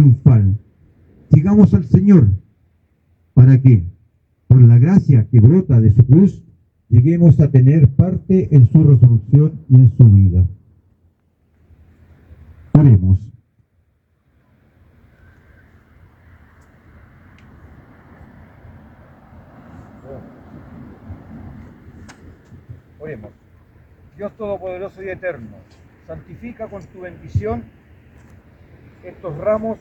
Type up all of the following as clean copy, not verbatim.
triunfal. Sigamos al Señor para que, por la gracia que brota de su cruz, lleguemos a tener parte en su resurrección y en su vida. Oremos. Oremos. Dios Todopoderoso y Eterno, santifica con tu bendición estos ramos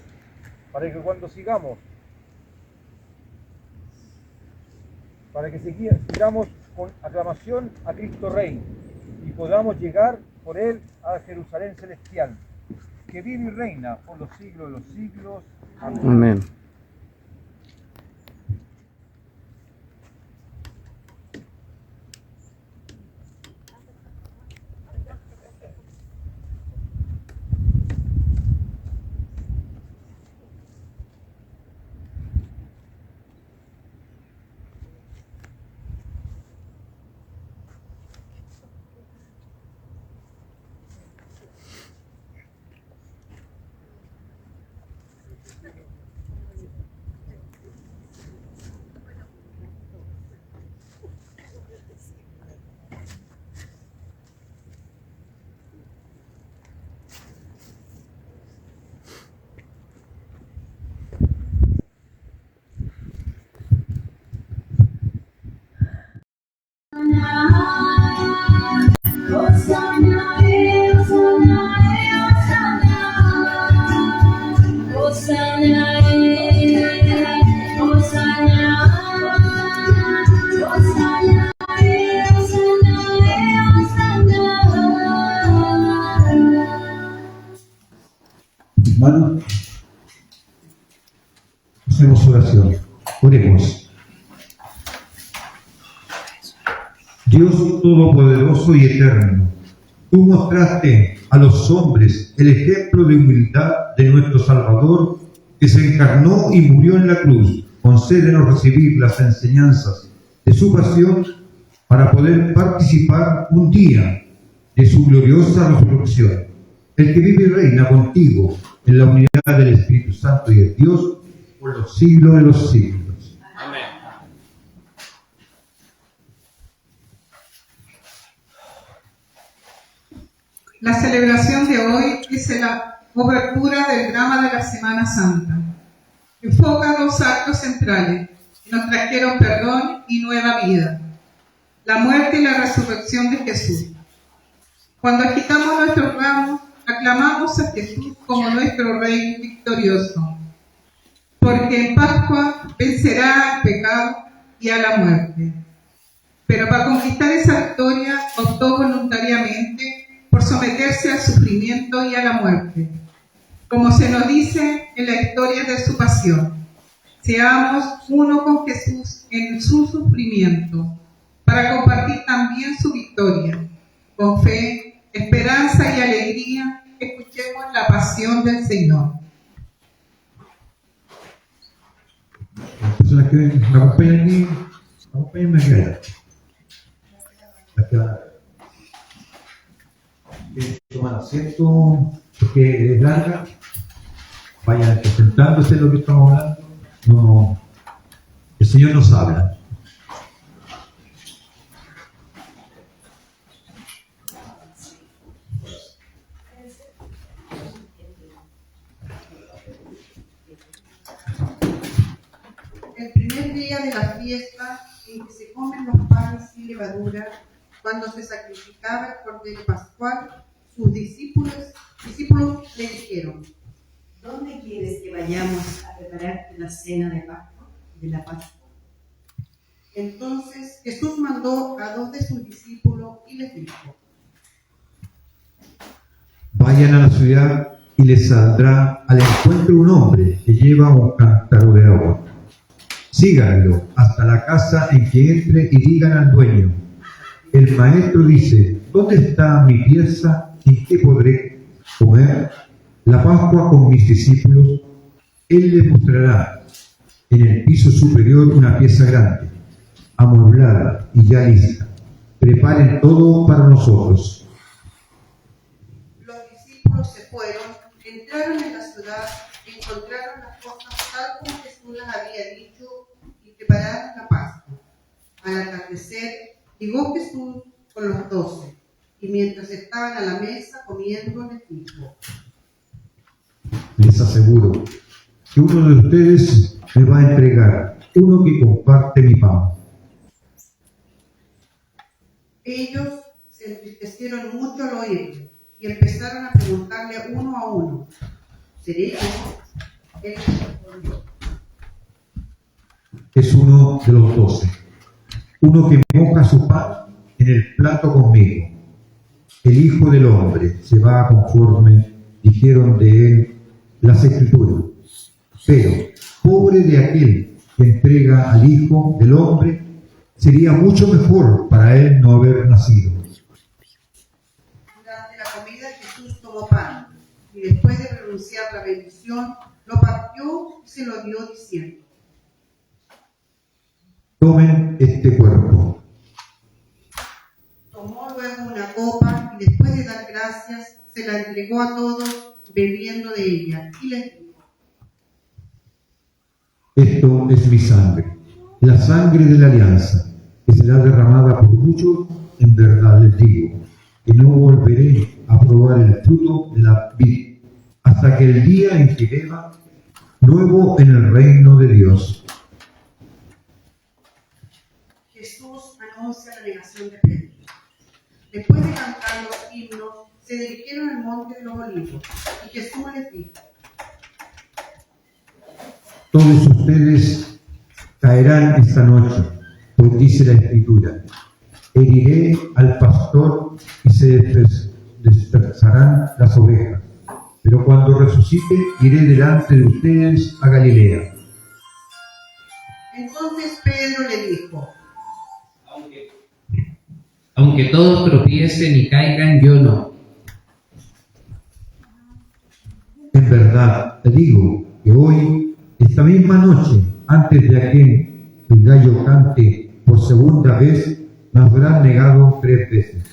para que cuando sigamos, sigamos con aclamación a Cristo Rey y podamos llegar por Él a Jerusalén celestial, que vive y reina por los siglos de los siglos. Amén. Amén. Hermanos, hacemos oración. Oremos. Dios Todopoderoso y Eterno, tú mostraste a los hombres el ejemplo de humildad de nuestro Salvador, que se encarnó y murió en la cruz. Concédenos recibir las enseñanzas de su pasión para poder participar un día de su gloriosa resurrección. El que vive y reina contigo en la unidad del Espíritu Santo y de Dios por los siglos de los siglos. Amén. La celebración de hoy es la obertura del drama de la Semana Santa. Enfoca dos actos centrales que nos trajeron perdón y nueva vida: la muerte y la resurrección de Jesús. Cuando agitamos nuestros ramos, aclamamos a Jesús como nuestro Rey victorioso, porque en Pascua vencerá al pecado y a la muerte. Pero para conquistar esa victoria optó voluntariamente por someterse al sufrimiento y a la muerte, como se nos dice en la historia de su pasión. Seamos uno con Jesús en su sufrimiento, para compartir también su victoria. Con fe, esperanza y alegría, escuchemos la pasión del Señor. Las personas que me acompañan aquí, acompáñenme aquí allá. Toman asiento, porque es larga. Vayan presentándose lo que estamos hablando. No, el Señor nos habla. El primer día de la fiesta en que se comen los panes sin levadura, cuando se sacrificaba el cordero pascual, sus discípulos le dijeron: ¿Dónde quieres que vayamos a prepararte la cena de la Pascua? Entonces Jesús mandó a dos de sus discípulos y les dijo: Vayan a la ciudad y les saldrá al encuentro un hombre que lleva un cántaro de agua. Síganlo hasta la casa en que entre y digan al dueño: el maestro dice, ¿dónde está mi pieza y qué podré comer la Pascua con mis discípulos? Él le mostrará en el piso superior una pieza grande, amueblada y ya lista. Preparen todo para nosotros. Los discípulos se fueron, entraron en la ciudad, encontraron realizaron las cosas tal como Jesús las había dicho y prepararon la Pascua. Al atardecer llegó Jesús con los 12 y mientras estaban a la mesa comiendo les dijo: Les aseguro que uno de ustedes me va a entregar, uno que comparte mi pan. Ellos se entristecieron mucho al oírlo y empezaron a preguntarle uno a uno: ¿seré yo? Él respondió: Es uno de los 12, uno que moja su pan en el plato conmigo. El Hijo del Hombre se va conforme dijeron de él las Escrituras. Pero, pobre de aquel que entrega al Hijo del Hombre, sería mucho mejor para él no haber nacido. Durante la comida Jesús tomó pan y después de pronunciar la bendición, lo partió y se lo dio diciendo: Tomen este cuerpo. Tomó luego una copa y después de dar gracias, se la entregó a todos bebiendo de ella y les dijo: Esto es mi sangre, la sangre de la alianza, que será derramada por muchos. En verdad les digo que no volveré a probar el fruto de la vid hasta que el día en que beba nuevo en el reino de Dios. Jesús anuncia la negación de Pedro. Después de cantar los himnos, se dirigieron al monte de los olivos y Jesús les dijo: Todos ustedes caerán esta noche, pues dice la Escritura: heriré al pastor y se dispersarán las ovejas. Pero cuando resucite, iré delante de ustedes a Galilea. Entonces Pedro le dijo: Aunque todos tropiecen y caigan, yo no. En verdad te digo que hoy, esta misma noche, antes de que el gallo cante por segunda vez, me habrán negado 3 veces.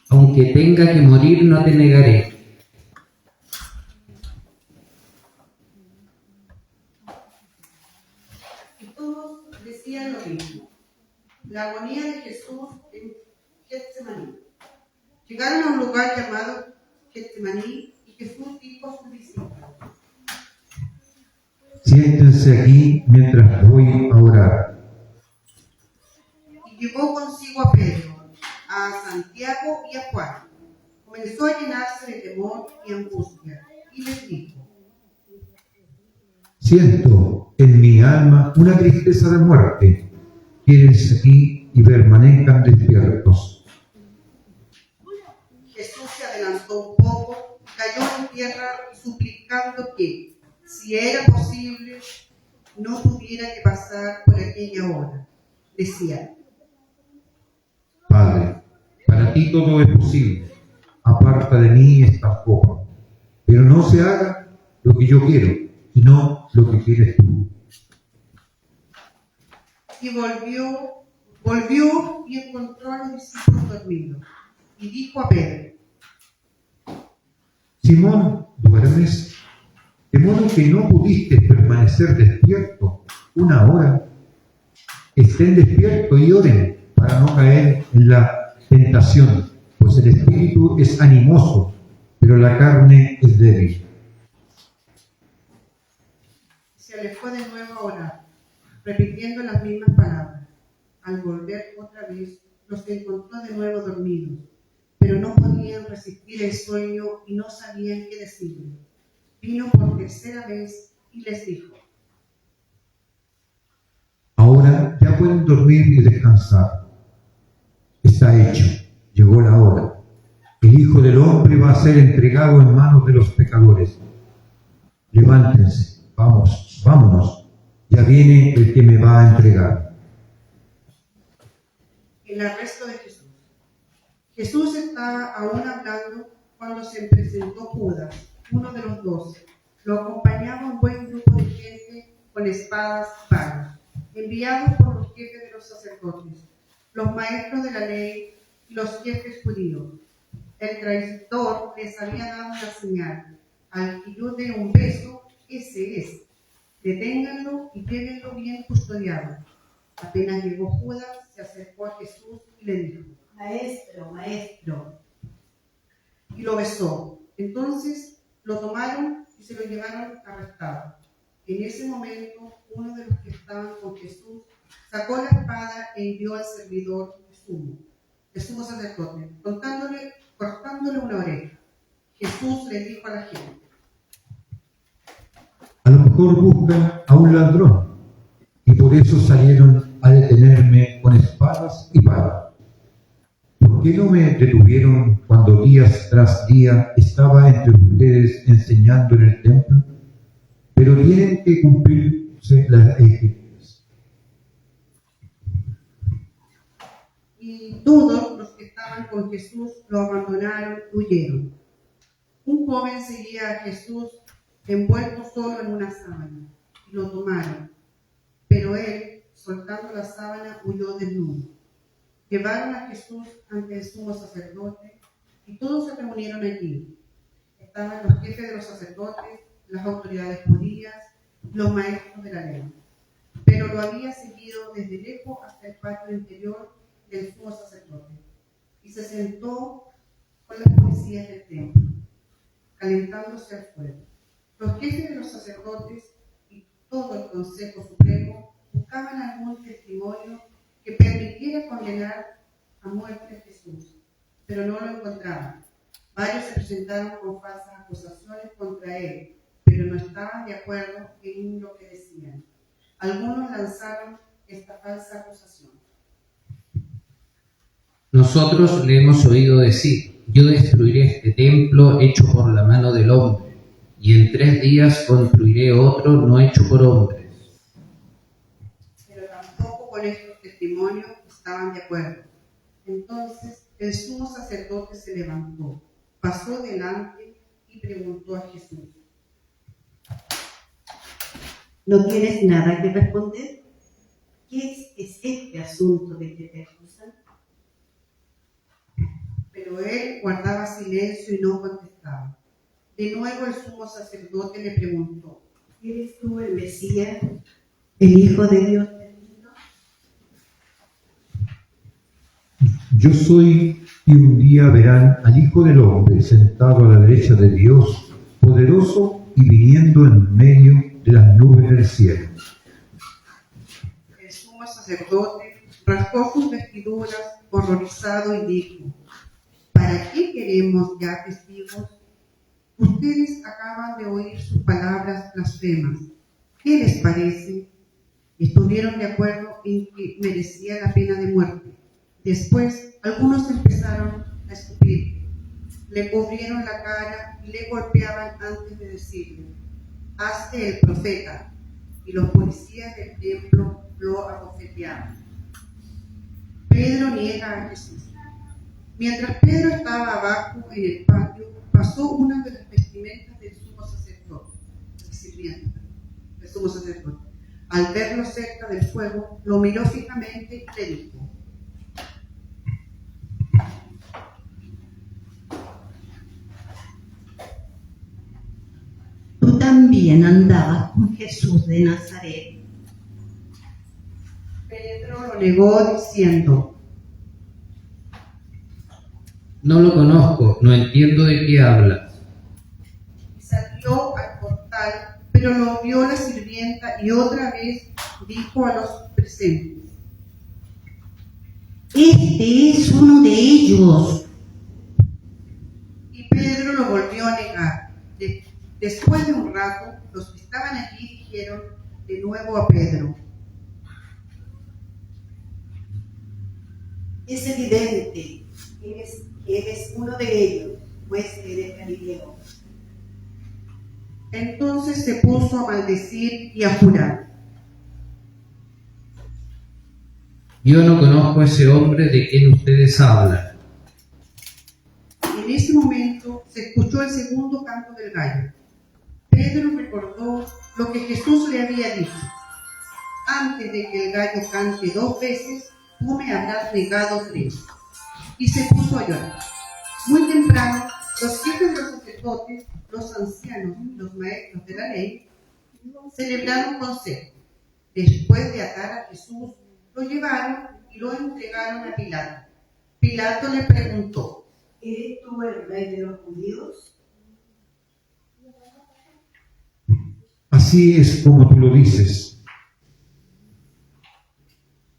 Aunque tenga que morir, no te negaré. Y todos decían lo mismo. La agonía de Jesús en Getsemaní. Llegaron a un lugar llamado Getsemaní y Jesús dijo a sus discípulos: Siéntense aquí mientras voy a orar. Y llevó consigo a Pedro, a Santiago y a Juan. Comenzó a llenarse de temor y angustia y les dijo: Siento en mi alma una tristeza de muerte. Quédense aquí y permanezcan despiertos. Jesús se adelantó un poco, cayó en tierra suplicando que, si era posible, no tuviera que pasar por aquella hora. Decía: Padre, para ti todo es posible. Aparta de mí esta copa. Pero no se haga lo que yo quiero, sino lo que quieres tú. Y volvió y encontró a los discípulos dormidos. Y dijo a Pedro: Simón, ¿duermes? De modo que no pudiste permanecer despierto 1 hora. Estén despiertos y oren para no caer en la tentación, pues el espíritu es animoso, pero la carne es débil. Se alejó de nuevo a orar, repitiendo las mismas palabras. Al volver otra vez, los encontró de nuevo dormidos, pero no podían resistir el sueño y no sabían qué decirle. Vino por tercera vez y les dijo: Ahora ya pueden dormir y descansar. Está hecho, llegó la hora. El Hijo del Hombre va a ser entregado en manos de los pecadores. Levántense, vámonos. Ya viene el que me va a entregar. El arresto de Jesús. Jesús estaba aún hablando cuando se presentó Judas, uno de los 12. Lo acompañaba un buen grupo de gente con espadas y palos, enviados por los jefes de los sacerdotes, los maestros de la ley y los jefes judíos. El traidor les había dado una señal: al que yo dé un beso, ese es. Deténganlo y llévenlo bien custodiado. Apenas llegó Judas, se acercó a Jesús y le dijo: Maestro, maestro. y lo besó. Entonces lo tomaron y se lo llevaron arrestado. En ese momento, uno de los que estaban con Jesús sacó la espada e hirió al servidor de sumo sacerdote, cortándole una oreja. Jesús le dijo a la gente: A lo mejor buscan a un ladrón, y por eso salieron a detenerme con espadas y palos. ¿Por qué no me detuvieron cuando día tras día estaba entre ustedes enseñando en el templo? Pero tienen que cumplirse las escrituras. Y todos los que estaban con Jesús lo abandonaron y huyeron. Un joven seguía a Jesús envuelto solo en una sábana, y lo tomaron. Pero él, soltando la sábana, huyó desnudo. Llevaron a Jesús ante el sumo sacerdote y todos se reunieron allí. Estaban los jefes de los sacerdotes, las autoridades judías, los maestros de la ley. Pero lo había seguido desde lejos hasta el patio interior del sumo sacerdote y se sentó con las policías del templo, calentándose al fuego. Los jefes de los sacerdotes y todo el Consejo Supremo buscaban algún testimonio que permitiera condenar a muerte a Jesús, pero no lo encontraban. Varios se presentaron con falsas acusaciones contra él, pero no estaban de acuerdo en lo que decían. Algunos lanzaron esta falsa acusación: Nosotros le hemos oído decir: yo destruiré este templo hecho por la mano del hombre, y en 3 días construiré otro no hecho por hombres. Pero tampoco con estos testimonios estaban de acuerdo. Entonces el sumo sacerdote se levantó, pasó delante y preguntó a Jesús: ¿No tienes nada que responder? ¿Qué es este asunto de que te acusan? Pero él guardaba silencio y no contestaba. De nuevo el sumo sacerdote le preguntó: ¿Eres tú el Mesías, el Hijo de Dios bendito? Yo soy, y un día verán al Hijo del Hombre sentado a la derecha de Dios, poderoso y viniendo en medio de las nubes del cielo. El sumo sacerdote rasgó sus vestiduras horrorizado y dijo: ¿Para qué queremos ya testigos? Ustedes acaban de oír sus palabras blasfemas. ¿Qué les parece? Estuvieron de acuerdo en que merecía la pena de muerte. Después, algunos empezaron a escupir, le cubrieron la cara y le golpeaban antes de decirle: hazte el profeta. Y los policías del templo lo abofeteaban. Pedro niega a Jesús. Mientras Pedro estaba abajo en el patio, pasó una de las vestimentas del sumo sacerdote, Al verlo cerca del fuego, lo miró fijamente y le dijo: Tú también andabas con Jesús de Nazaret. Pedro lo negó diciendo: No lo conozco, no entiendo de qué hablas. Salió al portal, pero lo vio la sirvienta y otra vez dijo a los presentes: Este es uno de ellos. Y Pedro lo volvió a negar. Después de un rato, los que estaban allí dijeron de nuevo a Pedro: Es evidente que eres uno de ellos, pues eres Galileo. Entonces se puso a maldecir y a jurar: Yo no conozco a ese hombre de quien ustedes hablan. En ese momento se escuchó el segundo canto del gallo. Pedro recordó lo que Jesús le había dicho: antes de que el gallo cante 2 veces, tú me habrás negado 3. Y se puso a llorar. Muy temprano, los jefes de los sacerdotes los ancianos y los maestros de la ley celebraron consejo. Después de atar a Jesús, lo llevaron y lo entregaron a Pilato. Pilato le preguntó: ¿Eres tú el rey de los judíos? Así es como tú lo dices.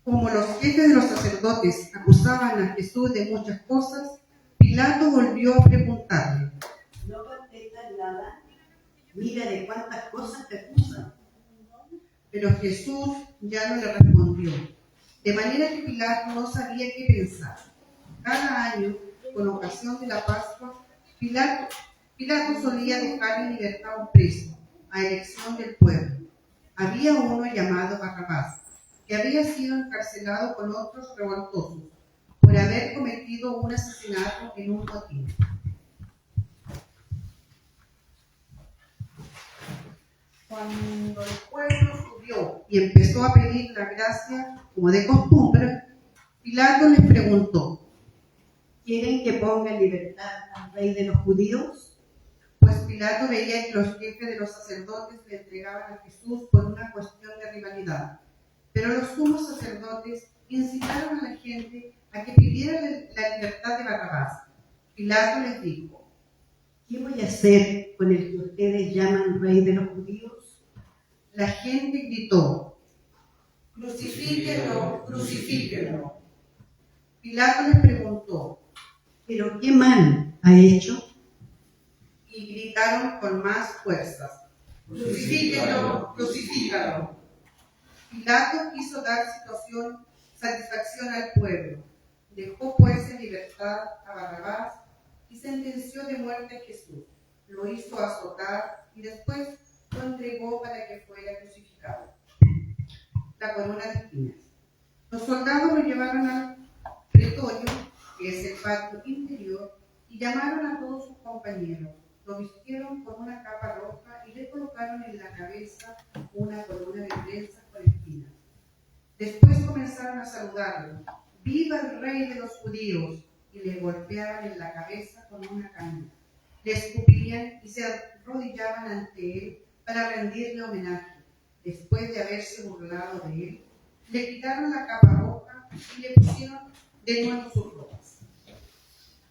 Como los jefes de los sacerdotes acusaban a Jesús de muchas cosas, Pilato volvió a preguntarle: ¿No contestas nada? Mira de cuántas cosas te acusan. Pero Jesús ya no le respondió, de manera que Pilato no sabía qué pensar. Cada año, con ocasión de la Pascua, Pilato solía dejar en libertad a un preso, a elección del pueblo. Había uno llamado Barrabás, que había sido encarcelado con otros revoltosos por haber cometido un asesinato en un motín. Cuando el pueblo subió y empezó a pedir la gracia como de costumbre, Pilato les preguntó: ¿Quieren que ponga en libertad al rey de los judíos? Pues Pilato veía que los jefes de los sacerdotes le entregaban a Jesús por una cuestión de rivalidad. Pero los sumos sacerdotes incitaron a la gente a que pidiera la libertad de Barrabás. Pilato les dijo: ¿Qué voy a hacer con el que ustedes llaman rey de los judíos? La gente gritó: ¡Crucifíquenlo, crucifíquenlo! Pilato les preguntó: ¿Pero qué mal ha hecho? y gritaron con más fuerzas: ¡Crucifíquenlo, crucifíquenlo! Pilato quiso dar satisfacción al pueblo. Dejó pues en libertad a Barrabás y sentenció de muerte a Jesús. Lo hizo azotar y después lo entregó para que fuera crucificado. La corona de espinas. Los soldados lo llevaron al pretorio, que es el patio interior, y llamaron a todos sus compañeros. Lo vistieron con una capa roja y le colocaron en la cabeza una corona de trenzas con espinas. Después comenzaron a saludarlo: ¡Viva el rey de los judíos! Y le golpeaban en la cabeza con una caña. Le escupían y se arrodillaban ante él para rendirle homenaje. Después de haberse burlado de él, le quitaron la capa roja y le pusieron de nuevo sus ropas.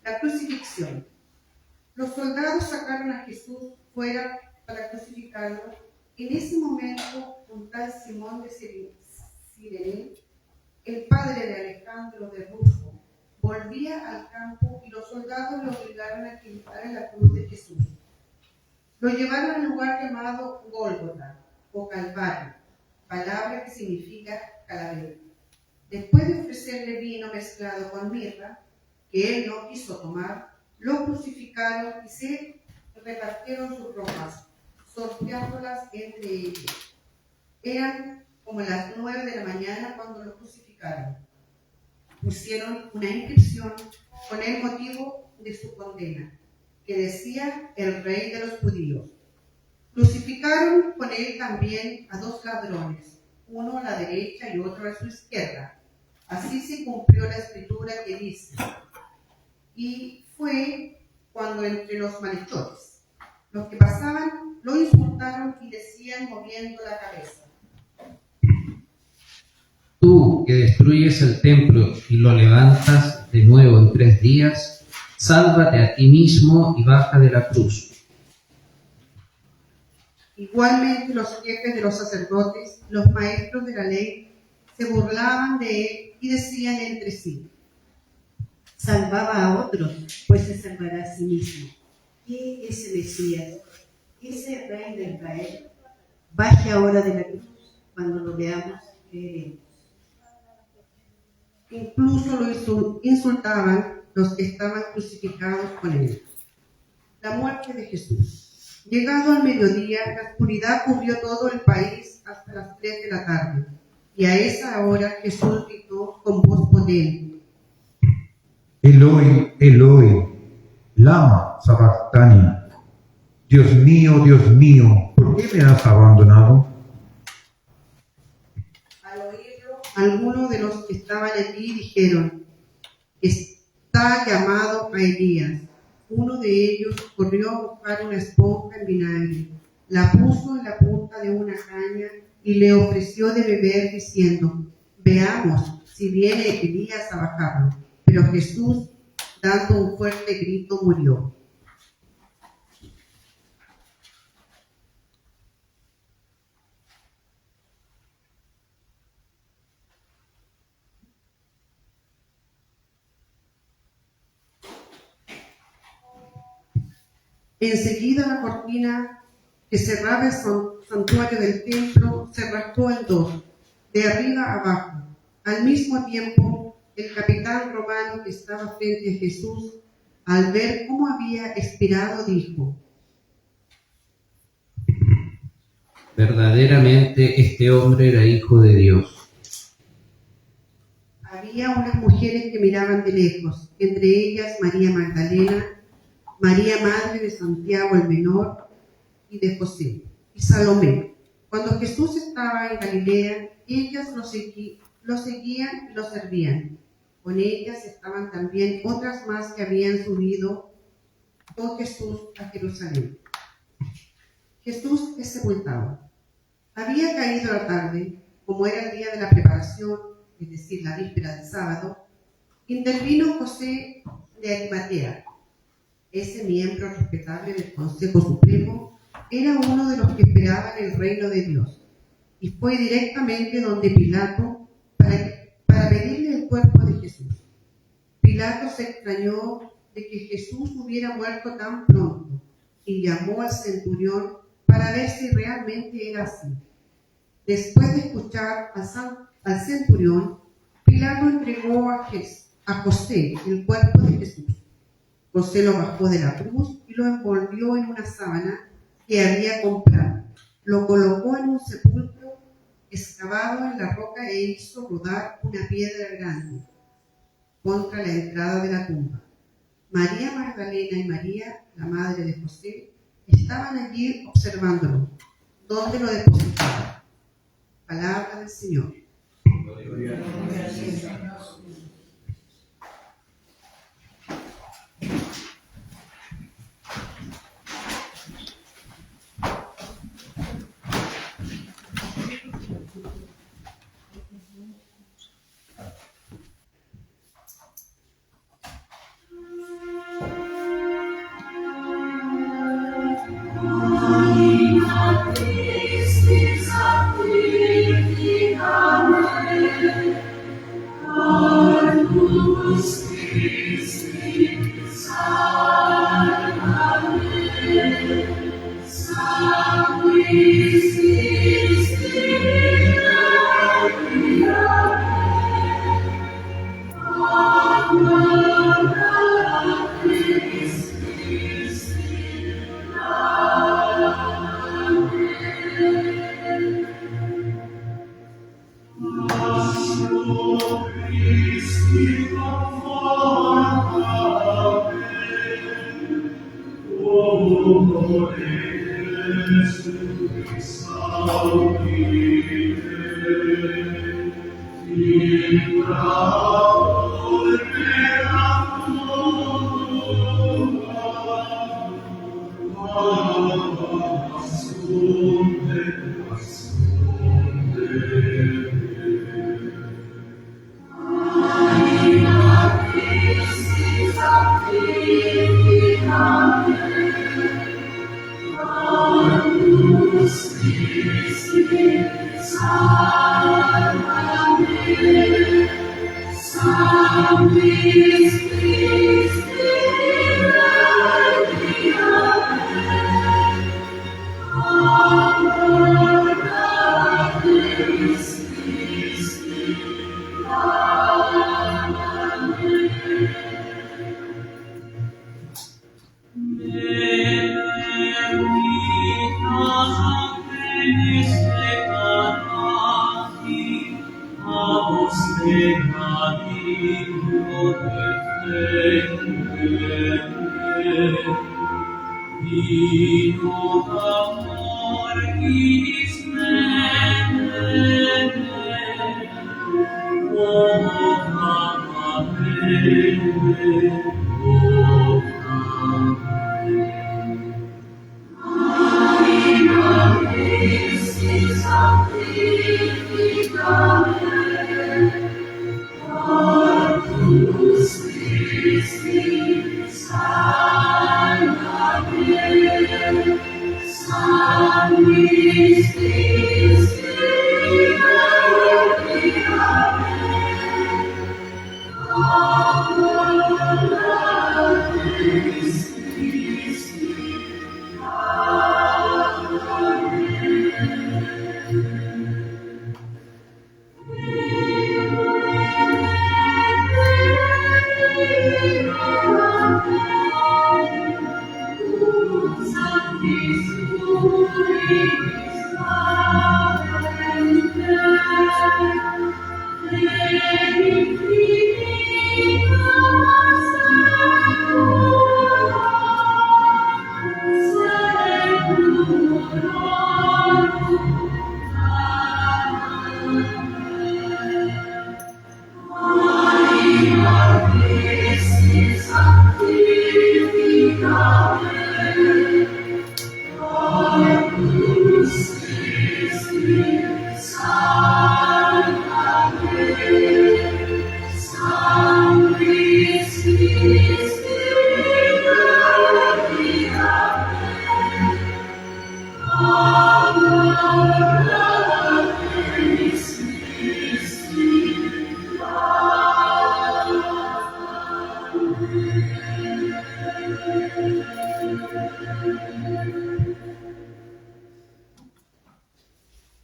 La crucifixión. Los soldados sacaron a Jesús fuera para crucificarlo. En ese momento, un tal Simón de Cirene, el padre de Alejandro de Rufo, volvía al campo y los soldados lo obligaron a quitar en la cruz de Jesús. Lo llevaron al lugar llamado Gólgota o Calvario, palabra que significa calavera. Después de ofrecerle vino mezclado con mirra, que él no quiso tomar, lo crucificaron y se repartieron sus ropas, sorteándolas entre ellos. Eran como las 9 de la mañana cuando lo crucificaron. Pusieron una inscripción con el motivo de su condena, que decía: el rey de los judíos. Crucificaron con él también a 2 ladrones, uno a la derecha y otro a su izquierda. Así se cumplió la escritura que dice: y fue cuando entre los malhechores, los que pasaban, lo insultaron y decían moviendo la cabeza: Tú que destruyes el templo y lo levantas de nuevo en 3 días, sálvate a ti mismo y baja de la cruz. Igualmente los jefes de los sacerdotes, los maestros de la ley, se burlaban de él y decían entre sí: Salvaba a otros, pues se salvará a sí mismo. ¿Qué es ese Mesías? ¿Ese rey de Israel? Baje ahora de la cruz. Cuando lo veamos, creeremos. Incluso lo insultaban los que estaban crucificados con él. La muerte de Jesús. Llegado al mediodía, la oscuridad cubrió todo el país hasta las 3 de la tarde. Y a esa hora Jesús gritó con voz potente: Eloi, Eloi, lama sabactani. Dios mío, ¿por qué me has abandonado? Al oírlo, algunos de los que estaban allí dijeron: está llamado a Elías. Uno de ellos corrió a buscar una esponja en vinagre, la puso en la punta de una caña y le ofreció de beber, diciendo: veamos si viene Elías a bajarlo. Pero Jesús, dando un fuerte grito, murió. Enseguida la cortina que cerraba el santuario del templo se rasgó en dos, de arriba a abajo. Al mismo tiempo, el capitán romano que estaba frente a Jesús, al ver cómo había expirado, dijo: verdaderamente este hombre era hijo de Dios. Había unas mujeres que miraban de lejos, entre ellas María Magdalena, María madre de Santiago el menor y de José, y Salomé. Cuando Jesús estaba en Galilea, ellas lo seguían y lo servían. Con ellas estaban también otras más que habían subido con Jesús a Jerusalén. Jesús es sepultado. Había caído la tarde, como era el día de la preparación, es decir, la víspera del sábado. Intervino José de Arimatea. Ese miembro respetable del Consejo Supremo era uno de los que esperaban el reino de Dios, y fue directamente donde Pilato para pedirle el cuerpo de Jesús. Pilato se extrañó de que Jesús hubiera muerto tan pronto y llamó al centurión para ver si realmente era así. Después de escuchar al centurión, Pilato entregó a José el cuerpo de Jesús. José lo bajó de la cruz y lo envolvió en una sábana que había comprado. Lo colocó en un sepulcro excavado en la roca e hizo rodar una piedra grande contra la entrada de la tumba. María Magdalena y María, la madre de José, estaban allí observándolo. ¿Dónde lo depositaron? Palabra del Señor.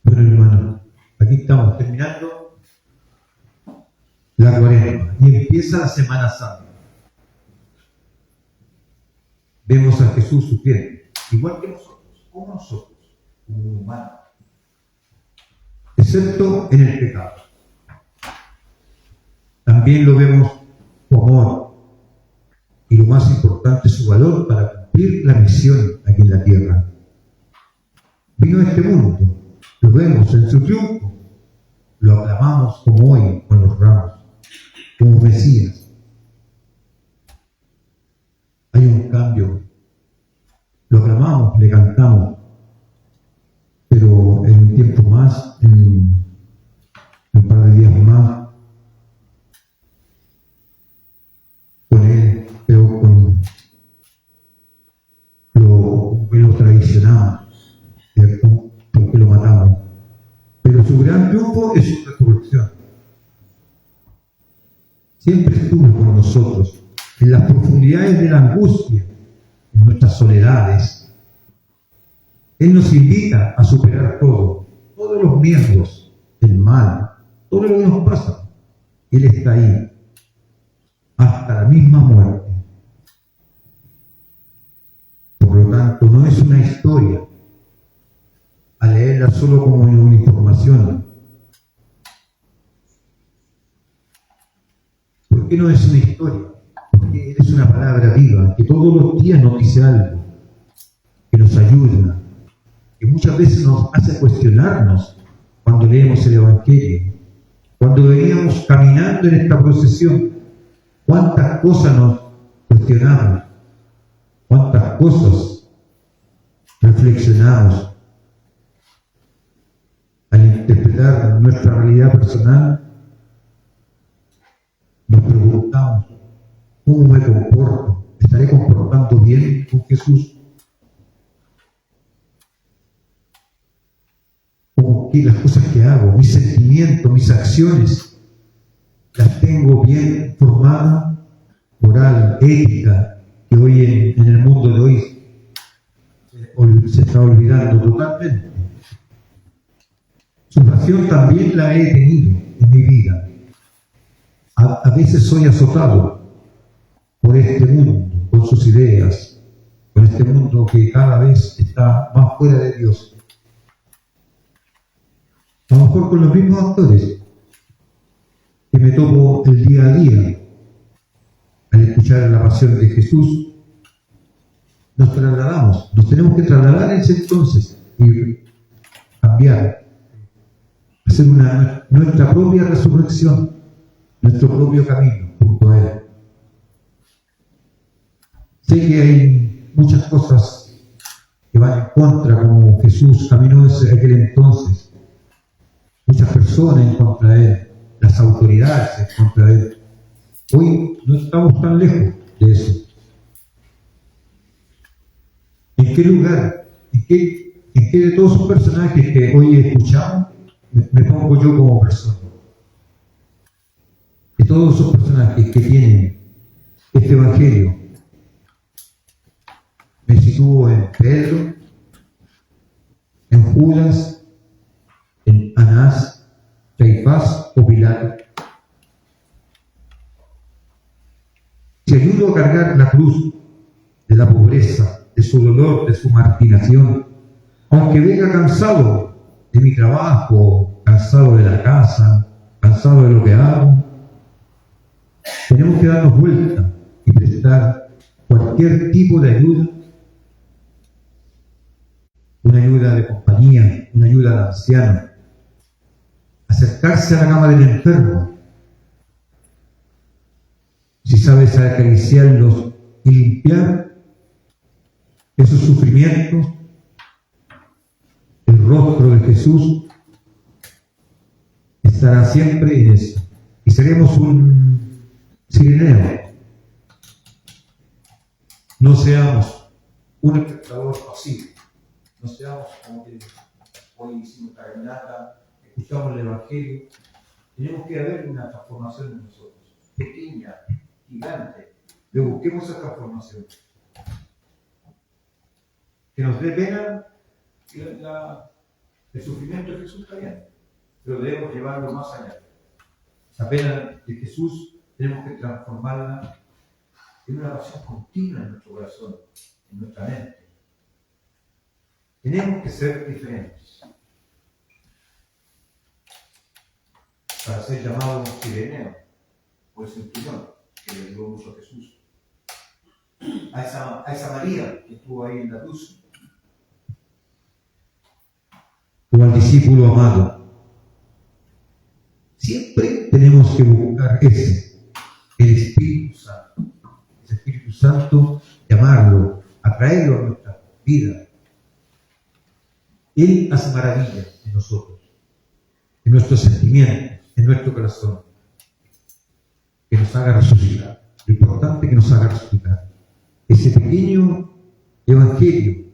Bueno, hermano, aquí estamos terminando la Cuaresma y empieza la Semana Santa. Vemos a Jesús sufriendo, igual que nosotros, como humanos, excepto en el pecado. También lo vemos su amor y lo más importante, su valor para cumplir la misión aquí en la tierra. Vino a este mundo, lo vemos en su triunfo, lo aclamamos como hoy con los ramos, como Mesías. Hay un cambio, lo aclamamos, le cantamos, pero en un tiempo más, en un par de días más, con él, pero con lo traicionamos, ¿cierto? Porque lo matamos. Pero su gran triunfo es su resurrección. Siempre estuvo con nosotros, en las profundidades de la angustia, en nuestras soledades. Él nos invita a superar todo, todos los miedos, el mal, todo lo que nos pasa. Él está ahí, hasta la misma muerte. Por lo tanto, no es una historia, a leerla solo como una información. ¿Por qué no es una historia? Porque es una palabra viva, que todos los días nos dice algo, que nos ayuda, que muchas veces nos hace cuestionarnos cuando leemos el Evangelio, cuando veníamos caminando en esta procesión, cuántas cosas nos cuestionamos, cuántas cosas reflexionamos. Al interpretar nuestra realidad personal, nos preguntamos, ¿cómo me comporto? ¿Estaré comportando bien con Jesús? ¿Cómo que las cosas que hago, mis sentimientos, mis acciones, las tengo bien formadas? Moral, ética, que hoy en el mundo de hoy se está olvidando totalmente. Su pasión también la he tenido en mi vida. A veces soy azotado por este mundo, con sus ideas, con este mundo que cada vez está más fuera de Dios. A lo mejor con los mismos actores que me topo el día a día al escuchar la pasión de Jesús, nos trasladamos, nos tenemos que trasladar en ese entonces y cambiar, hacer nuestra propia resurrección, nuestro propio camino junto a Él. Sé que hay muchas cosas que van en contra, como Jesús caminó en aquel entonces. Muchas personas en contra de él, las autoridades en contra de él. Hoy no estamos tan lejos de eso. ¿En qué lugar, en qué de todos esos personajes que hoy escuchamos, me pongo yo como persona? De todos esos personajes que tienen este evangelio, me sitúo en Pedro, en Judas, en Anás, Caifás o Pilato. Si ayudo a cargar la cruz de la pobreza, de su dolor, de su marginación, aunque venga cansado de mi trabajo, cansado de la casa, cansado de lo que hago, tenemos que darnos vuelta y prestar cualquier tipo de ayuda, una ayuda de compañía, una ayuda al anciano, acercarse a la cama del enfermo, si sabes acariciarlos y limpiar esos sufrimientos, el rostro de Jesús estará siempre en eso. Y seremos un sireneo. No seamos un espectador pasivo. No seamos como que hoy hicimos esta caminata, escuchamos el Evangelio. Tenemos que haber una transformación en nosotros, pequeña, gigante, pero busquemos esa transformación. Que nos dé pena el sufrimiento de Jesús también, pero debemos llevarlo más allá. Esa pena de Jesús tenemos que transformarla en una pasión continua en nuestro corazón, en nuestra mente. Tenemos que ser diferentes para ser llamados sireneos o el centurión, que le dio mucho a Jesús. A esa María que estuvo ahí en la cruz. O al discípulo amado. Siempre tenemos que buscar el Espíritu Santo. Ese Espíritu Santo, llamarlo, atraerlo a nuestra vida. Él hace maravillas en nosotros, en nuestros sentimientos, en nuestro corazón. Que nos haga resucitar. Lo importante es que nos haga resucitar. Ese pequeño evangelio,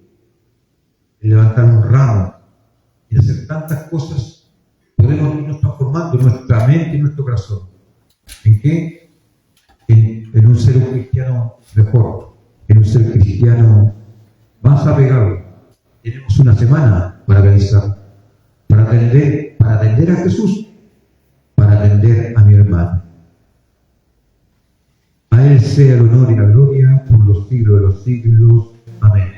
el levantar un ramo, y hacer tantas cosas, podemos irnos transformando nuestra mente y nuestro corazón. ¿En qué? En un ser cristiano mejor, en un ser cristiano más apegado. Tenemos una semana para realizar, para atender a Jesús, para atender a mi hermano. A Él sea el honor y la gloria por los siglos de los siglos. Amén.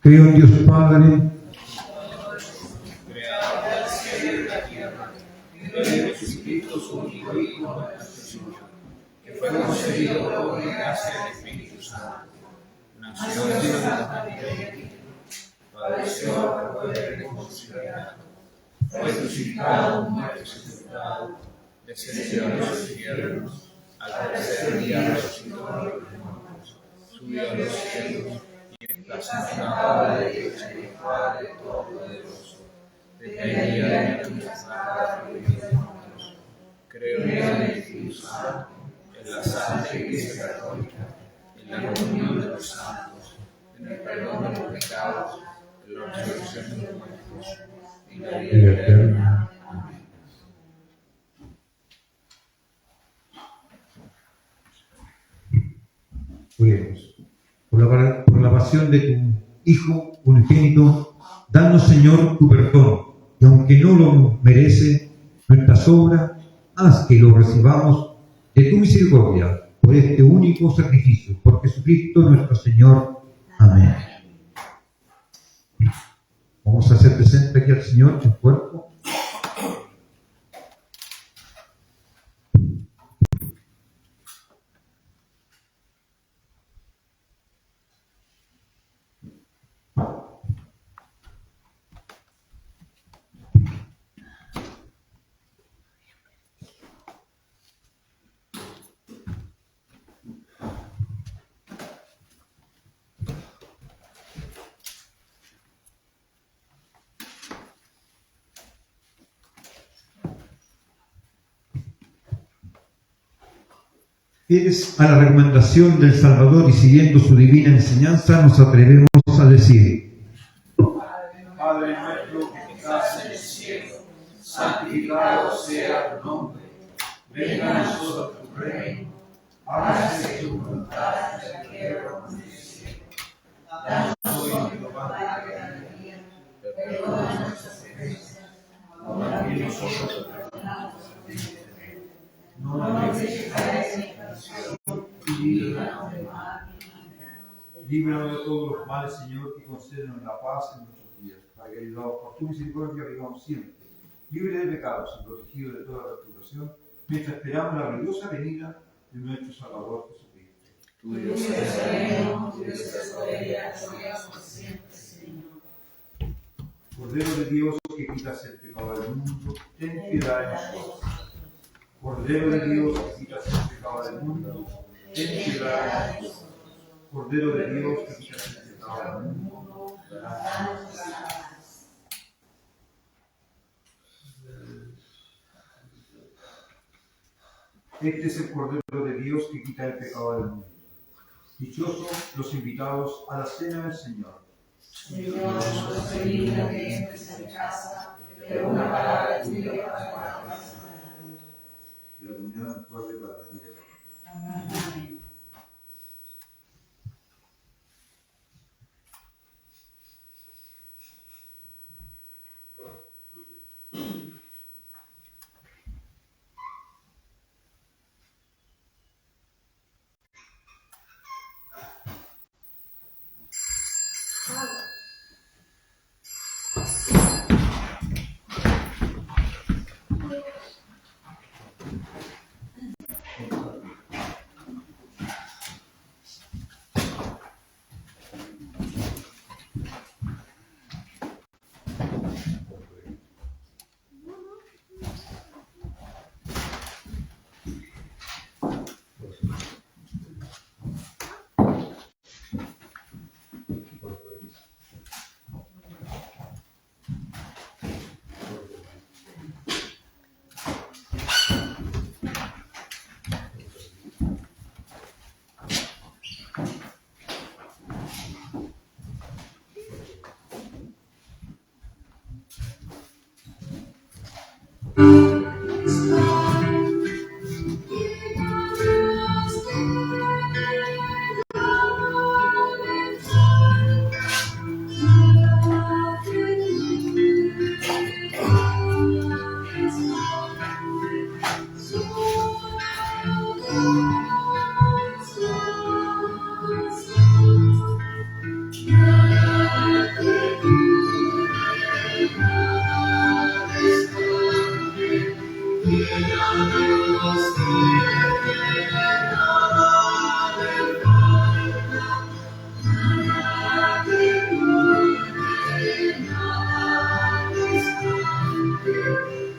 Creo en Dios Padre, creador del cielo y de la tierra, y de Jesucristo, su único Hijo, nuestro Señor, que fue concebido por obra y gracia del Espíritu Santo. Nació de la Madre, padeció por poder de Poncio Pilato, fue crucificado, muerto y sepultado, descendió a los cielos, al tercer día resucitó de los muertos, subió a los cielos, está sentado a la derecha del Padre Todopoderoso. Desde allí viene a juzgar a los vivos y a los muertos. Creo en el Espíritu Santo, en la Santa Iglesia Católica, en la comunión de los santos, en el perdón de los pecados, en la resurrección de los muertos y la vida eterna. Amén. oremos. Por la pasión de tu Hijo unigénito, danos, Señor, tu perdón, y aunque no lo merece nuestras obras, haz que lo recibamos de tu misericordia por este único sacrificio, por Jesucristo nuestro Señor. Amén. Vamos a hacer presente aquí al Señor en cuerpo. Fieles a la recomendación del Salvador y siguiendo su divina enseñanza, nos atrevemos a decir: Padre nuestro que estás en el cielo, santificado sea tu nombre. Venga a nosotros tu reino. Hágase tu voluntad en la tierra como en el cielo. Danos hoy nuestro pan de cada día. Perdona nuestras ofensas, como también nosotros perdonamos a los que nos ofenden. No nos dejes caer en tentación y líbranos del mal. Líbranos de todos los males, Señor, y concédenos la paz en nuestros días, para que, ayudados por tu misericordia, vivamos siempre, libre de pecados y protegidos de toda perturbación, mientras esperamos la gloriosa venida de nuestro Salvador Jesucristo. Tuyo es el reino, tuyo es el poder y la gloria por siempre, Señor. Cordero de Dios, que quitas el pecado del mundo, ten piedad de nosotros. Cordero de Dios, que quitas el pecado del mundo, ten piedad de nosotros. Cordero de Dios, que quitas el pecado del mundo, danos la paz. Este es el Cordero de Dios que quita el pecado del mundo. Dichosos los invitados a la cena del Señor. Señor, no soy digno que entres en mi casa, pero una palabra tuya para la paz. Y la comunidad actual de la vida. Amén.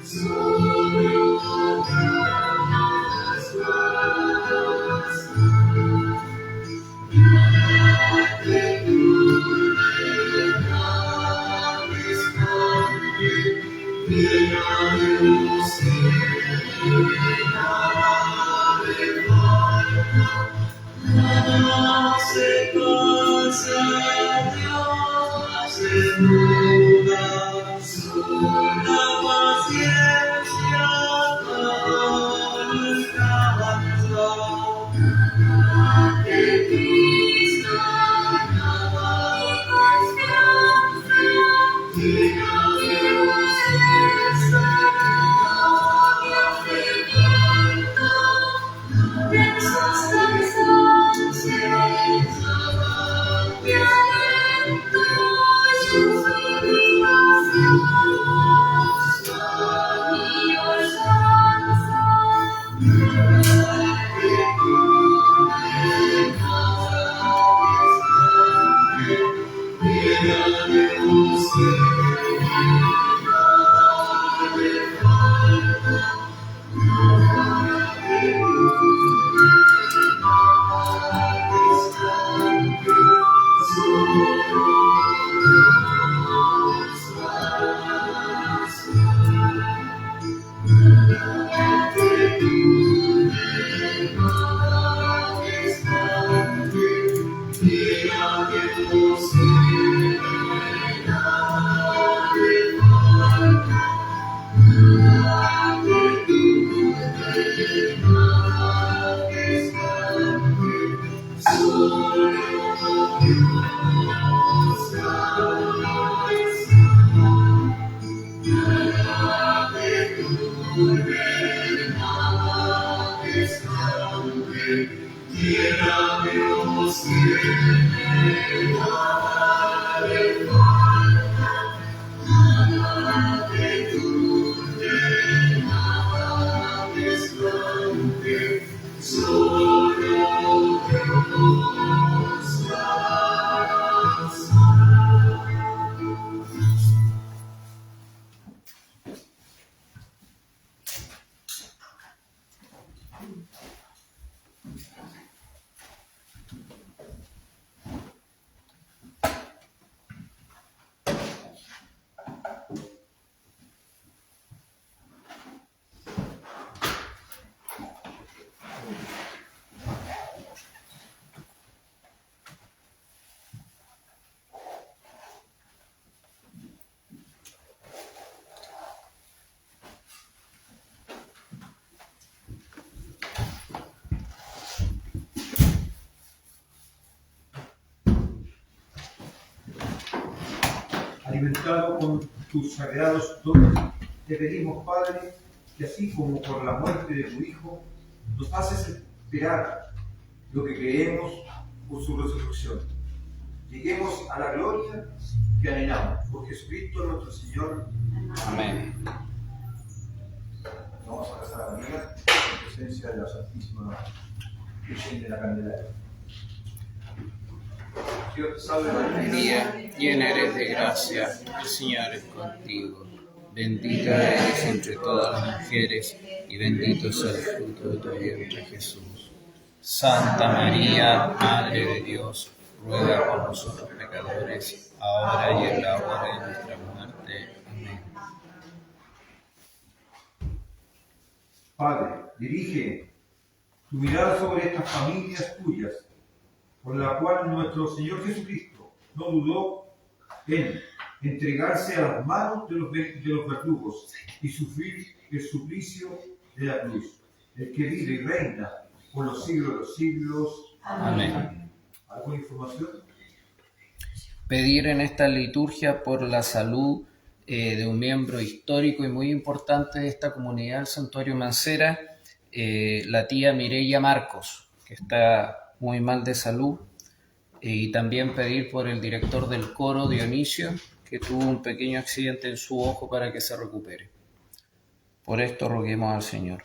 Sus Alimentado con tus sagrados dones, te pedimos, Padre, que así como por la muerte de tu Hijo, nos haces esperar lo que creemos por su resurrección. Lleguemos a la gloria que anhelamos por Jesucristo nuestro Señor. Amén. Vamos a rezar a María en presencia de la Santísima Virgen de la Candelaria. Dios te salve María, llena eres de gracia, el Señor es contigo. Bendita eres entre todas las mujeres, y bendito es el fruto de tu vientre, Jesús. Santa María, Madre de Dios, ruega por nosotros pecadores, ahora y en la hora de nuestra muerte. Amén. Padre, dirige tu mirada sobre estas familias tuyas, por la cual nuestro Señor Jesucristo no dudó en entregarse a las manos de los verdugos y sufrir el suplicio de la cruz, el que vive y reina por los siglos de los siglos. Amén. ¿Alguna información? Pedir en esta liturgia por la salud de un miembro histórico y muy importante de esta comunidad, el Santuario Mancera, la tía Mireia Marcos, que está muy mal de salud, y también pedir por el director del coro, Dionisio, que tuvo un pequeño accidente en su ojo, para que se recupere. Por esto roguemos al Señor.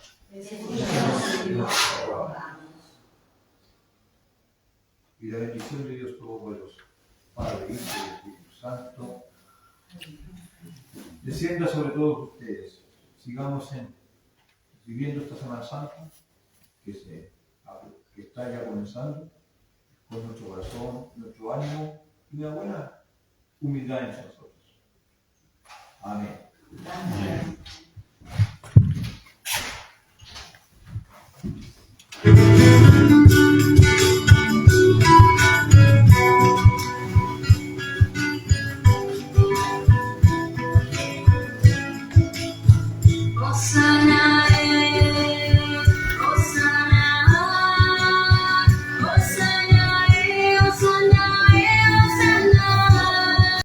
Y la bendición de Dios Todopoderoso, Padre, Hijo y Espíritu Santo, descienda sobre todos ustedes. Sigamos viviendo esta Semana Santa que está ya comenzando, con nuestro corazón, nuestro ánimo y una buena humildad en nosotros. Amén. Amén.